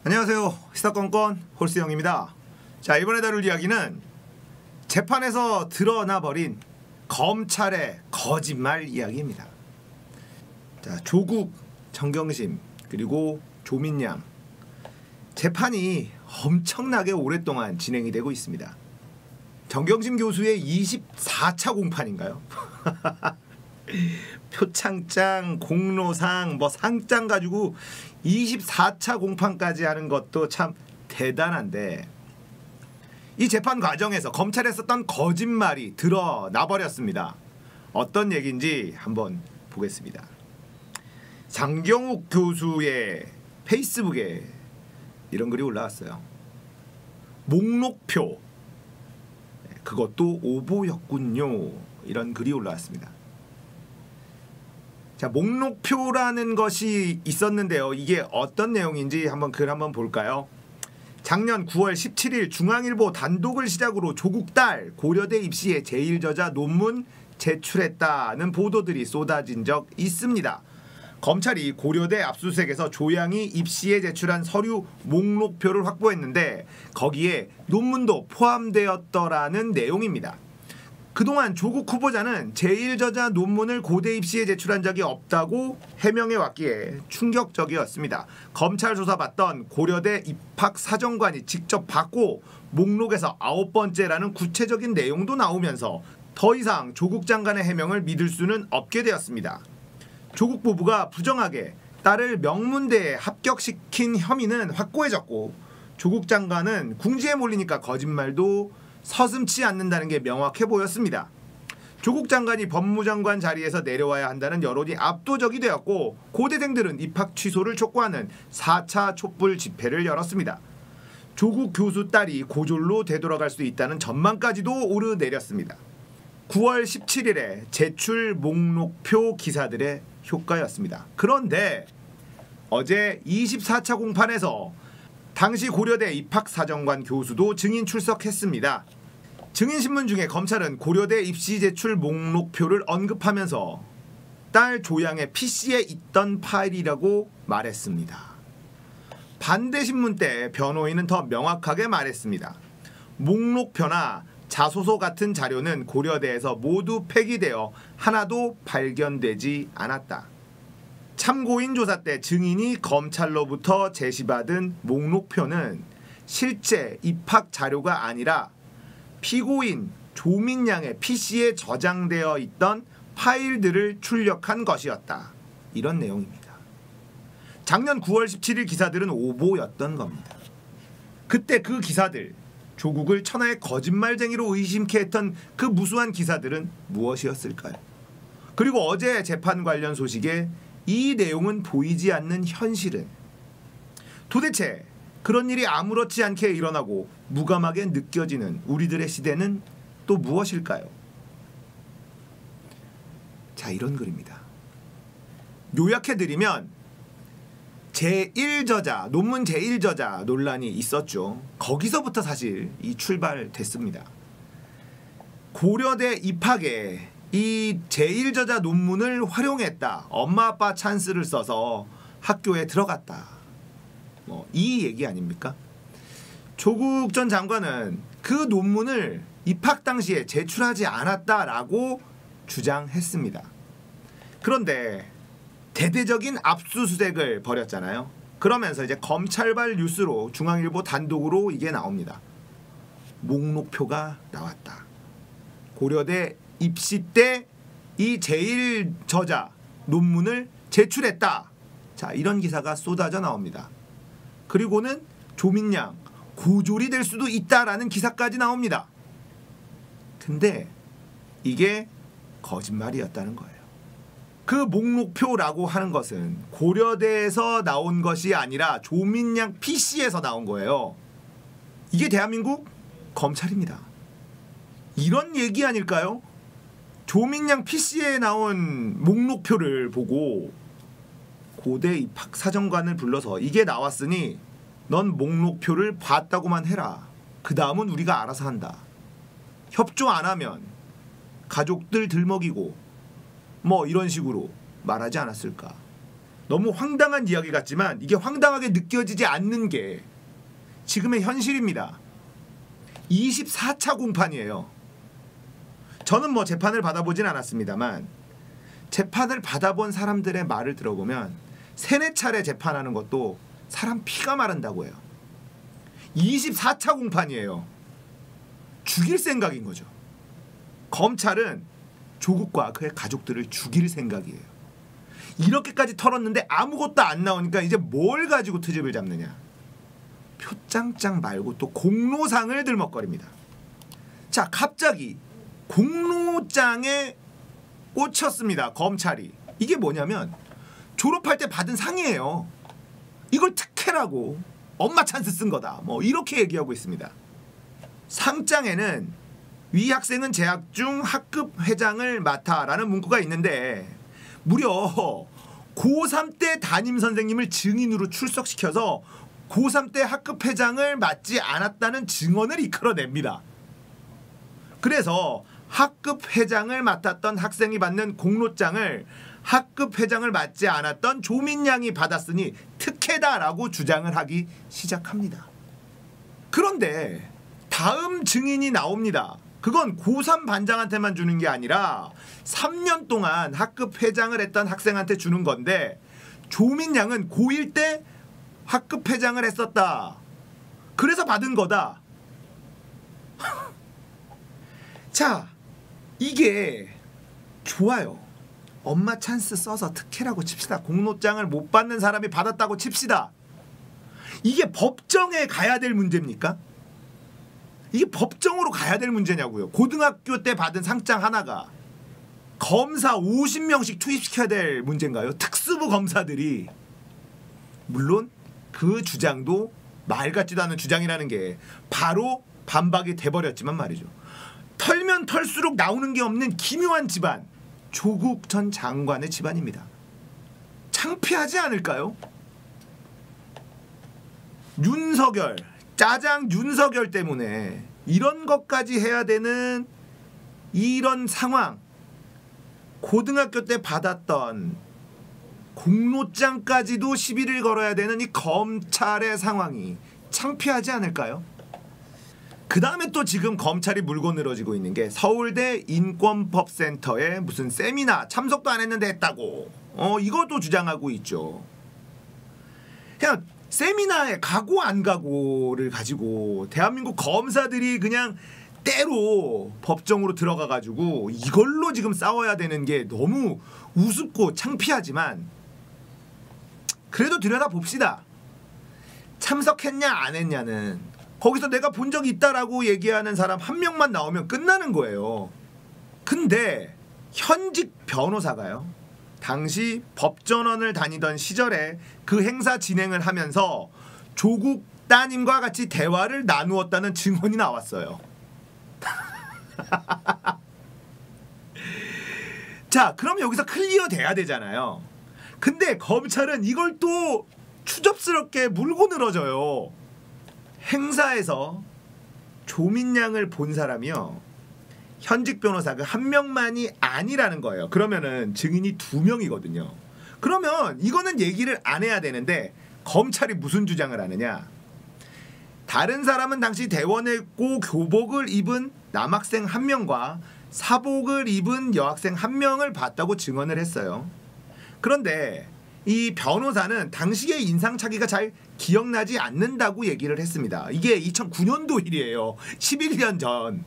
안녕하세요. 시사건건 홀스영입니다. 자, 이번에 다룰 이야기는 재판에서 드러나 버린 검찰의 거짓말 이야기입니다. 자, 조국, 정경심 그리고 조민양 재판이 엄청나게 오랫동안 진행이 되고 있습니다. 정경심 교수의 24차 공판인가요? 표창장, 공로상, 상장 가지고 24차 공판까지 하는 것도 참 대단한데, 이 재판 과정에서 검찰에 썼던 거짓말이 드러나 버렸습니다. 어떤 얘기인지 한번 보겠습니다. 장경욱 교수의 페이스북에 이런 글이 올라왔어요. 목록표, 그것도 오보였군요. 이런 글이 올라왔습니다. 자, 목록표라는 것이 있었는데요. 이게 어떤 내용인지 글 한번 볼까요? 작년 9월 17일 중앙일보 단독을 시작으로 조국 딸 고려대 입시에 제1저자 논문 제출했다는 보도들이 쏟아진 적 있습니다. 검찰이 고려대 압수수색에서 조양이 입시에 제출한 서류 목록표를 확보했는데 거기에 논문도 포함되었더라는 내용입니다. 그동안 조국 후보자는 제1저자 논문을 고대 입시에 제출한 적이 없다고 해명해 왔기에 충격적이었습니다. 검찰 조사받던 고려대 입학사정관이 직접 받고 목록에서 9번째라는 구체적인 내용도 나오면서 더 이상 조국 장관의 해명을 믿을 수는 없게 되었습니다. 조국 부부가 부정하게 딸을 명문대에 합격시킨 혐의는 확고해졌고, 조국 장관은 궁지에 몰리니까 거짓말도 서슴지 않는다는 게 명확해 보였습니다. 조국 장관이 법무장관 자리에서 내려와야 한다는 여론이 압도적이 되었고, 고대생들은 입학 취소를 촉구하는 4차 촛불 집회를 열었습니다. 조국 교수 딸이 고졸로 되돌아갈 수 있다는 전망까지도 오르내렸습니다. 9월 17일에 제출 목록표 기사들의 효과였습니다. 그런데 어제 24차 공판에서 당시 고려대 입학사정관 교수도 증인 출석했습니다. 증인신문 중에 검찰은 고려대 입시 제출 목록표를 언급하면서 딸 조양의 PC에 있던 파일이라고 말했습니다. 반대신문 때 변호인은 더 명확하게 말했습니다. 목록표나 자소서 같은 자료는 고려대에서 모두 폐기되어 하나도 발견되지 않았다. 참고인 조사 때 증인이 검찰로부터 제시받은 목록표는 실제 입학 자료가 아니라 피고인 조민양의 PC에 저장되어 있던 파일들을 출력한 것이었다. 이런 내용입니다. 작년 9월 17일 기사들은 오보였던 겁니다. 그때 그 기사들, 조국을 천하의 거짓말쟁이로 의심케 했던 그 무수한 기사들은 무엇이었을까요? 그리고 어제 재판 관련 소식에 이 내용은 보이지 않는 현실은, 도대체 그런 일이 아무렇지 않게 일어나고 무감하게 느껴지는 우리들의 시대는 또 무엇일까요? 자, 이런 글입니다. 요약해드리면 제1저자, 논문 제1저자 논란이 있었죠. 거기서부터 사실 이 출발됐습니다. 고려대 입학에 이 제1저자 논문을 활용했다. 엄마 아빠 찬스를 써서 학교에 들어갔다. 이 얘기 아닙니까? 조국 전 장관은 그 논문을 입학 당시에 제출하지 않았다라고 주장했습니다. 그런데 대대적인 압수수색을 벌였잖아요. 그러면서 이제 검찰발 뉴스로 중앙일보 단독으로 이게 나옵니다. 목록표가 나왔다. 고려대 입시 때 이 제1저자 논문을 제출했다. 자, 이런 기사가 쏟아져 나옵니다. 그리고는 조민양 고졸이 될 수도 있다라는 기사까지 나옵니다. 근데 이게 거짓말이었다는 거예요. 그 목록표라고 하는 것은 고려대에서 나온 것이 아니라 조민양 PC에서 나온 거예요. 이게 대한민국 검찰입니다. 이런 얘기 아닐까요? 조민양 PC에 나온 목록표를 보고 고대 입학사정관을 불러서 이게 나왔으니 넌 목록표를 봤다고만 해라. 그 다음은 우리가 알아서 한다. 협조 안 하면 가족들 들먹이고 이런 식으로 말하지 않았을까. 너무 황당한 이야기 같지만 이게 황당하게 느껴지지 않는 게 지금의 현실입니다. 24차 공판이에요. 저는 뭐 재판을 받아보진 않았습니다만 재판을 받아본 사람들의 말을 들어보면 3-4차례 재판하는 것도 사람 피가 마른다고 해요. 24차 공판이에요. 죽일 생각인 거죠. 검찰은 조국과 그의 가족들을 죽일 생각이에요. 이렇게까지 털었는데 아무것도 안 나오니까 이제 뭘 가지고 트집을 잡느냐. 표창장 말고 또 공로상을 들먹거립니다. 자, 갑자기 공로장에 꽂혔습니다. 검찰이. 이게 뭐냐면 졸업할 때 받은 상이에요. 이걸 특혜라고 엄마 찬스 쓴 거다. 뭐 이렇게 얘기하고 있습니다. 상장에는 위 학생은 재학 중 학급 회장을 맡아라는 문구가 있는데 무려 고3 때 담임 선생님을 증인으로 출석시켜서 고3 때 학급 회장을 맡지 않았다는 증언을 이끌어냅니다. 그래서 학급 회장을 맡았던 학생이 받는 공로장을 학급 회장을 맡지 않았던 조민양이 받았으니 특혜다라고 주장을 하기 시작합니다. 그런데 다음 증인이 나옵니다. 그건 고3 반장한테만 주는 게 아니라 3년 동안 학급 회장을 했던 학생한테 주는 건데 조민양은 고1 때 학급 회장을 했었다. 그래서 받은 거다. 자, 이게 좋아요. 엄마 찬스 써서 특혜라고 칩시다. 공로장을 못 받는 사람이 받았다고 칩시다. 이게 법정에 가야 될 문제입니까? 이게 법정으로 가야 될 문제냐고요. 고등학교 때 받은 상장 하나가 검사 50명씩 투입시켜야 될 문제인가요? 특수부 검사들이. 물론 그 주장도 말 같지도 않은 주장이라는 게 바로 반박이 돼버렸지만 말이죠. 털면 털수록 나오는 게 없는 기묘한 집안, 조국 전 장관의 집안입니다. 창피하지 않을까요? 윤석열, 짜장 윤석열 때문에 이런 것까지 해야 되는 이런 상황, 고등학교 때 받았던 공로장까지도 시비를 걸어야 되는 이 검찰의 상황이 창피하지 않을까요? 그 다음에 또 지금 검찰이 물고 늘어지고 있는 게 서울대 인권법센터에 무슨 세미나 참석도 안 했는데 했다고 이것도 주장하고 있죠. 그냥 세미나에 가고 안 가고를 가지고 대한민국 검사들이 그냥 때로 법정으로 들어가가지고 이걸로 지금 싸워야 되는 게 너무 우습고 창피하지만 그래도 들여다봅시다. 참석했냐 안 했냐는 거기서 내가 본 적이 있다라고 얘기하는 사람 한 명만 나오면 끝나는 거예요. 근데 현직 변호사가요, 당시 법전원을 다니던 시절에 그 행사 진행을 하면서 조국 따님과 같이 대화를 나누었다는 증언이 나왔어요. 자, 그럼 여기서 클리어 돼야 되잖아요. 근데 검찰은 이걸 또 추접스럽게 물고 늘어져요. 행사에서 조민양을 본 사람이요, 현직 변호사가 한 명만이 아니라는 거예요. 그러면은 증인이 2명이거든요. 그러면 이거는 얘기를 안 해야 되는데 검찰이 무슨 주장을 하느냐. 다른 사람은 당시 대원했고 교복을 입은 남학생 1명과 사복을 입은 여학생 1명을 봤다고 증언을 했어요. 그런데 이 변호사는 당시의 인상착의가 잘 기억나지 않는다고 얘기를 했습니다. 이게 2009년도 일이에요. 11년 전.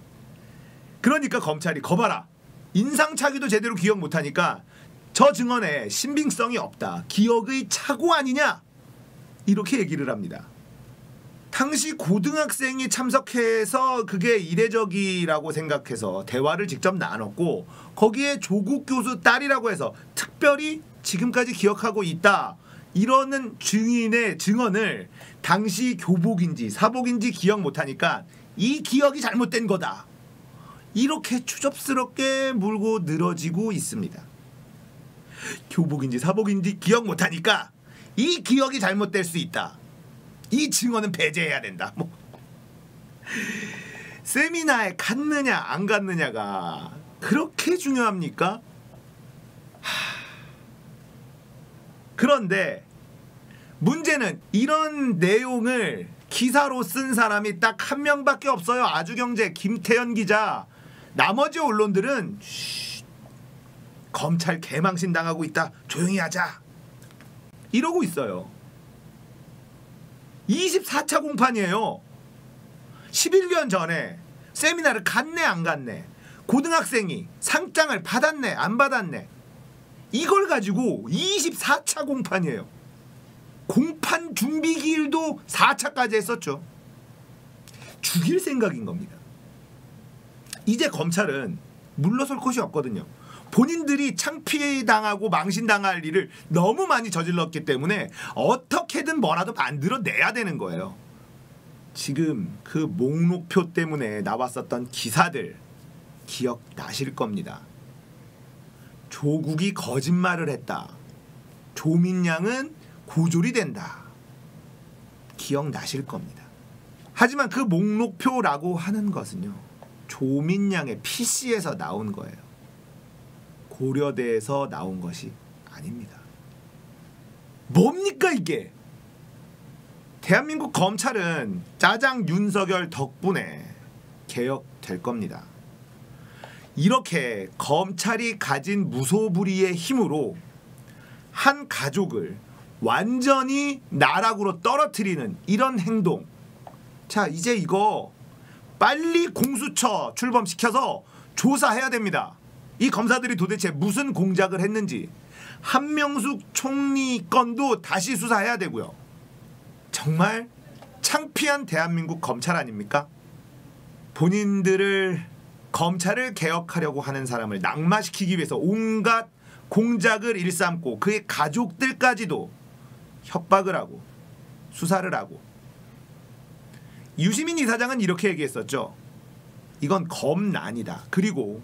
그러니까 검찰이 거봐라, 인상착의도 제대로 기억 못하니까 저 증언에 신빙성이 없다, 기억의 착오 아니냐, 이렇게 얘기를 합니다. 당시 고등학생이 참석해서 그게 이례적이라고 생각해서 대화를 직접 나눴고 거기에 조국 교수 딸이라고 해서 특별히 지금까지 기억하고 있다 이러는 증인의 증언을 당시 교복인지 사복인지 기억 못하니까 이 기억이 잘못된 거다, 이렇게 추접스럽게 물고 늘어지고 있습니다. 교복인지 사복인지 기억 못하니까 이 기억이 잘못될 수 있다, 이 증언은 배제해야 된다. 뭐 세미나에 갔느냐 안 갔느냐가 그렇게 중요합니까? 그런데 문제는 이런 내용을 기사로 쓴 사람이 딱 한 명밖에 없어요. 아주경제 김태현 기자. 나머지 언론들은 검찰 개망신 당하고 있다. 조용히 하자. 이러고 있어요. 24차 공판이에요. 11년 전에 세미나를 갔네 안 갔네. 고등학생이 상장을 받았네 안 받았네. 이걸 가지고 24차 공판이에요. 공판 준비 기일도 4차까지 했었죠. 죽일 생각인 겁니다. 이제 검찰은 물러설 곳이 없거든요. 본인들이 창피당하고 망신당할 일을 너무 많이 저질렀기 때문에 어떻게든 뭐라도 만들어내야 되는 거예요. 지금 그 목록표 때문에 나왔었던 기사들 기억나실 겁니다. 조국이 거짓말을 했다. 조민양은 고졸이 된다. 기억나실 겁니다. 하지만 그 목록표라고 하는 것은요. 조민양의 PC에서 나온 거예요. 고려대에서 나온 것이 아닙니다. 뭡니까 이게? 대한민국 검찰은 짜장 윤석열 덕분에 개혁될 겁니다. 이렇게 검찰이 가진 무소불위의 힘으로 한 가족을 완전히 나락으로 떨어뜨리는 이런 행동. 자, 이제 이거 빨리 공수처 출범시켜서 조사해야 됩니다. 이 검사들이 도대체 무슨 공작을 했는지. 한명숙 총리 건도 다시 수사해야 되고요. 정말 창피한 대한민국 검찰 아닙니까? 본인들을 검찰을 개혁하려고 하는 사람을 낙마시키기 위해서 온갖 공작을 일삼고 그의 가족들까지도 협박을 하고 수사를 하고. 유시민 이사장은 이렇게 얘기했었죠. 이건 검난이다. 그리고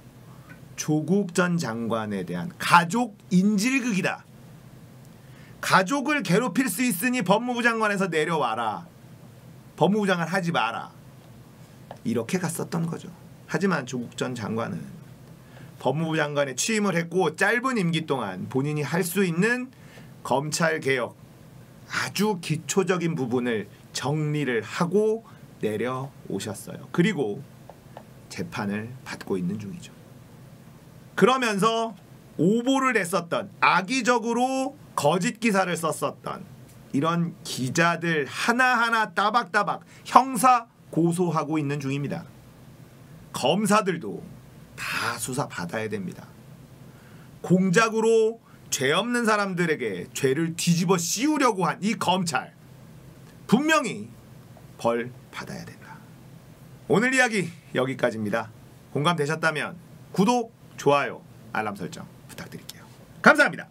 조국 전 장관에 대한 가족 인질극이다. 가족을 괴롭힐 수 있으니 법무부 장관에서 내려와라. 법무부 장관 하지 마라. 이렇게 갔었던 거죠. 하지만 조국 전 장관은 법무부 장관에 취임을 했고 짧은 임기 동안 본인이 할 수 있는 검찰 개혁 아주 기초적인 부분을 정리를 하고 내려오셨어요. 그리고 재판을 받고 있는 중이죠. 그러면서 오보를 냈었던, 악의적으로 거짓 기사를 썼었던 이런 기자들 하나하나 따박따박 형사 고소하고 있는 중입니다. 검사들도 다 수사 받아야 됩니다. 공작으로 죄 없는 사람들에게 죄를 뒤집어 씌우려고 한 이 검찰, 분명히 벌 받아야 된다. 오늘 이야기 여기까지입니다. 공감되셨다면 구독, 좋아요, 알람 설정 부탁드릴게요. 감사합니다.